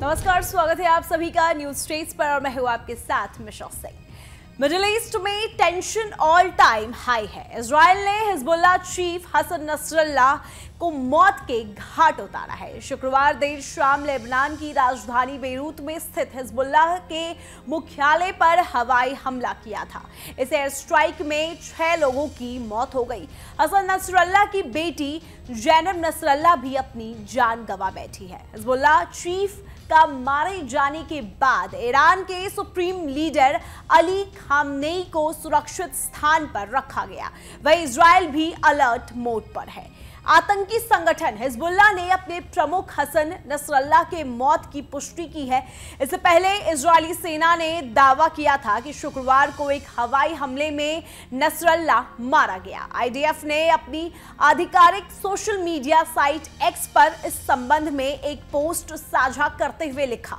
नमस्कार, स्वागत है आप सभी का न्यूज स्ट्रेट्स पर और मैं हूं आपके साथ मिशा सिंह। मिडिल ईस्ट में टेंशन ऑल टाइम हाई है। इजराइल ने हिजबुल्लाह चीफ हसन नसरल्लाह को मौत के घाट उतारा है। शुक्रवार देर शाम लेबनान की राजधानी बेरूत में स्थित हिजबुल्लाह के मुख्यालय पर हवाई हमला किया था। इस एयर स्ट्राइक में 6 लोगों की मौत हो गई। हसन नसरल्लाह की बेटी जैनब नसरल्लाह भी अपनी जान गंवा बैठी है। हिजबुल्लाह चीफ का मारे जाने के बाद ईरान के सुप्रीम लीडर अली खामनेई को सुरक्षित स्थान पर रखा गया। वहीं इजराइल भी अलर्ट मोड पर है। आतंकी संगठन हिजबुल्लाह ने अपने प्रमुख हसन नसरल्लाह के मौत की पुष्टि की है। इससे पहले इजरायली सेना ने दावा किया था कि शुक्रवार को एक हवाई हमले में नसरल्लाह मारा गया। आईडीएफ ने अपनी आधिकारिक सोशल मीडिया साइट एक्स पर इस संबंध में एक पोस्ट साझा करते हुए लिखा,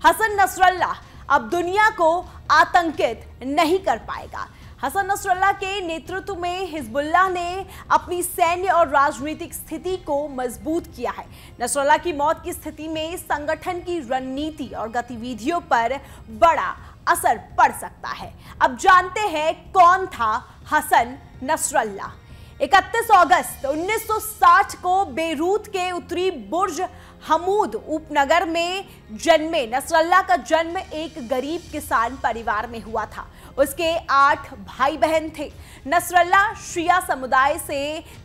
हसन नसरल्लाह अब दुनिया को आतंकित नहीं कर पाएगा। हसन नसरल्लाह के नेतृत्व में हिजबुल्लाह ने अपनी सैन्य और राजनीतिक स्थिति को मजबूत किया है। नसरल्लाह की मौत की स्थिति में संगठन की रणनीति और गतिविधियों पर बड़ा असर पड़ सकता है। अब जानते हैं कौन था हसन नसरल्लाह। 31 अगस्त 1960 को बेरूत के उत्तरी बुर्ज हमूद उपनगर में जन्मे नसरल्लाह का जन्म एक गरीब किसान परिवार में हुआ था। उसके 8 भाई बहन थे। नसरल्लाह शिया समुदाय से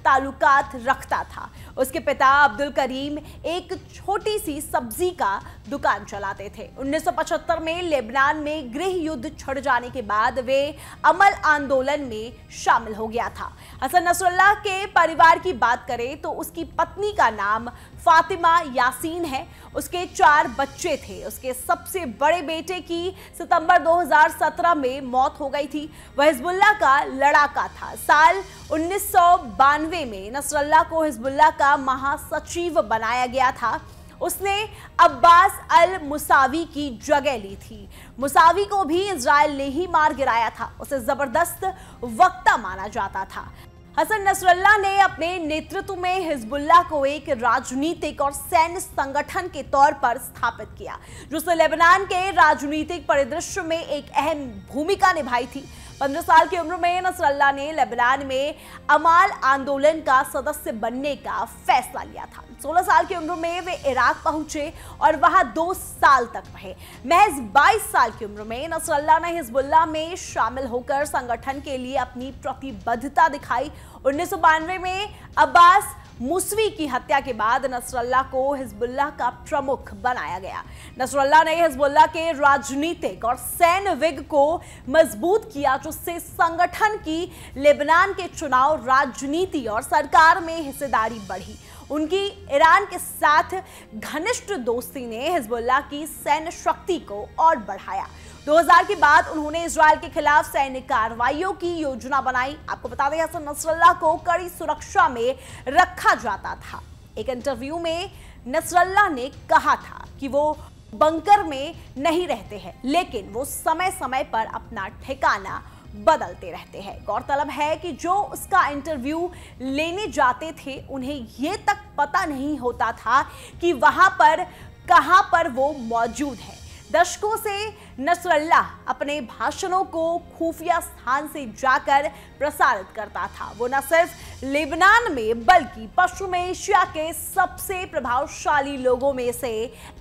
ताल्लुकात रखता था। उसके पिता अब्दुल करीम एक छोटी सी सब्जी का दुकान चलाते थे। 1975 में लेबनान में गृह युद्ध छिड़ जाने के बाद वे अमल आंदोलन में शामिल हो गया था। हसन नसरल्लाह के परिवार की बात करें तो उसकी पत्नी का नाम फातिमा यासीन है। उसके 4 बच्चे थे। उसके सबसे बड़े बेटे की सितंबर 2017 में मौत हो गई थी। वह हिजबुल्लाह का लड़ाका था। साल 1992 में नसरल्लाह को हिजबुल्लाह का महासचिव बनाया गया था। उसने अब्बास अल मुसावी की जगह ली थी। मुसावी को भी इजराइल ने ही मार गिराया था। उसे जबरदस्त वक्ता माना जाता था। हसन नसरल्लाह ने अपने नेतृत्व में हिजबुल्लाह को एक राजनीतिक और सैन्य संगठन के तौर पर स्थापित किया, जिसने लेबनान के राजनीतिक परिदृश्य में एक अहम भूमिका निभाई थी। 15 साल की उम्र में नसरल्लाह ने लेबनान में अमाल आंदोलन का सदस्य बनने का फैसला लिया था। 16 साल की उम्र में वे इराक पहुंचे और वहां 2 साल तक रहे। महज 22 साल की उम्र में नसरल्लाह ने हिजबुल्लाह में शामिल होकर संगठन के लिए अपनी प्रतिबद्धता दिखाई। 1992 में अब्बास मुसवी की हत्या के बाद नसरल्लाह को हिजबुल्लाह का प्रमुख बनाया गया। नसरल्लाह ने हिजबुल्लाह के राजनीतिक और सैन्य विंग को मजबूत किया, जिससे संगठन की लेबनान के चुनाव, राजनीति और सरकार में हिस्सेदारी बढ़ी। उनकी ईरान के साथ घनिष्ठ दोस्ती ने हिजबुल्लाह की सैन्य शक्ति को और बढ़ाया। 2000 के बाद उन्होंने इजराइल के खिलाफ सैन्य कार्रवाइयों की योजना बनाई। आपको बता दें, हसन नसरल्लाह को कड़ी सुरक्षा में रखा जाता था। एक इंटरव्यू में नसरल्लाह ने कहा था कि वो बंकर में नहीं रहते हैं, लेकिन वो समय समय पर अपना ठिकाना बदलते रहते हैं। गौरतलब है कि जो उसका इंटरव्यू लेने जाते थे, उन्हें ये तक पता नहीं होता था कि वहां पर कहां पर वो मौजूद है। दशकों से नसरल्लाह अपने भाषणों को खुफिया स्थान से जाकर प्रसारित करता था। वो न सिर्फ लेबनान में बल्कि पश्चिम एशिया के सबसे प्रभावशाली लोगों में से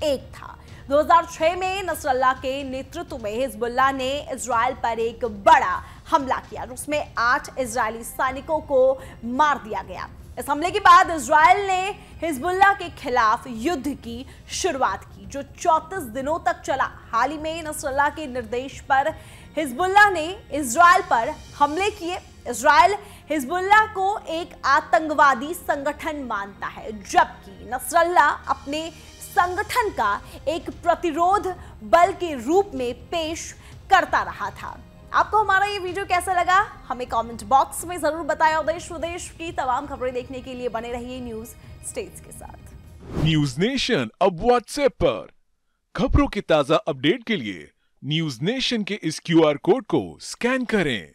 एक था। 2006 में नसरल्लाह के नेतृत्व में हिजबुल्लाह ने इजराइल पर एक बड़ा हमला किया, जिसमें 8 इजरायली सैनिकों को मार दिया गया। इस हमले के बाद इजराइल ने हिजबुल्लाह के खिलाफ युद्ध की शुरुआत की, जो 34 दिनों तक चला। हाल ही में नसरल्लाह के निर्देश पर हिजबुल्लाह ने इजराइल पर हमले किए। इजराइल हिजबुल्लाह को एक आतंकवादी संगठन मानता है, जबकि नसरल्लाह अपने संगठन का एक प्रतिरोध बल के रूप में पेश करता रहा था। आपको हमारा ये वीडियो कैसा लगा, हमें कमेंट बॉक्स में जरूर बताएं और देश विदेश की तमाम खबरें देखने के लिए बने रहिए न्यूज स्टेट्स के साथ। न्यूज नेशन अब व्हाट्सएप पर खबरों के ताजा अपडेट के लिए न्यूज नेशन के इस QR कोड को स्कैन करें।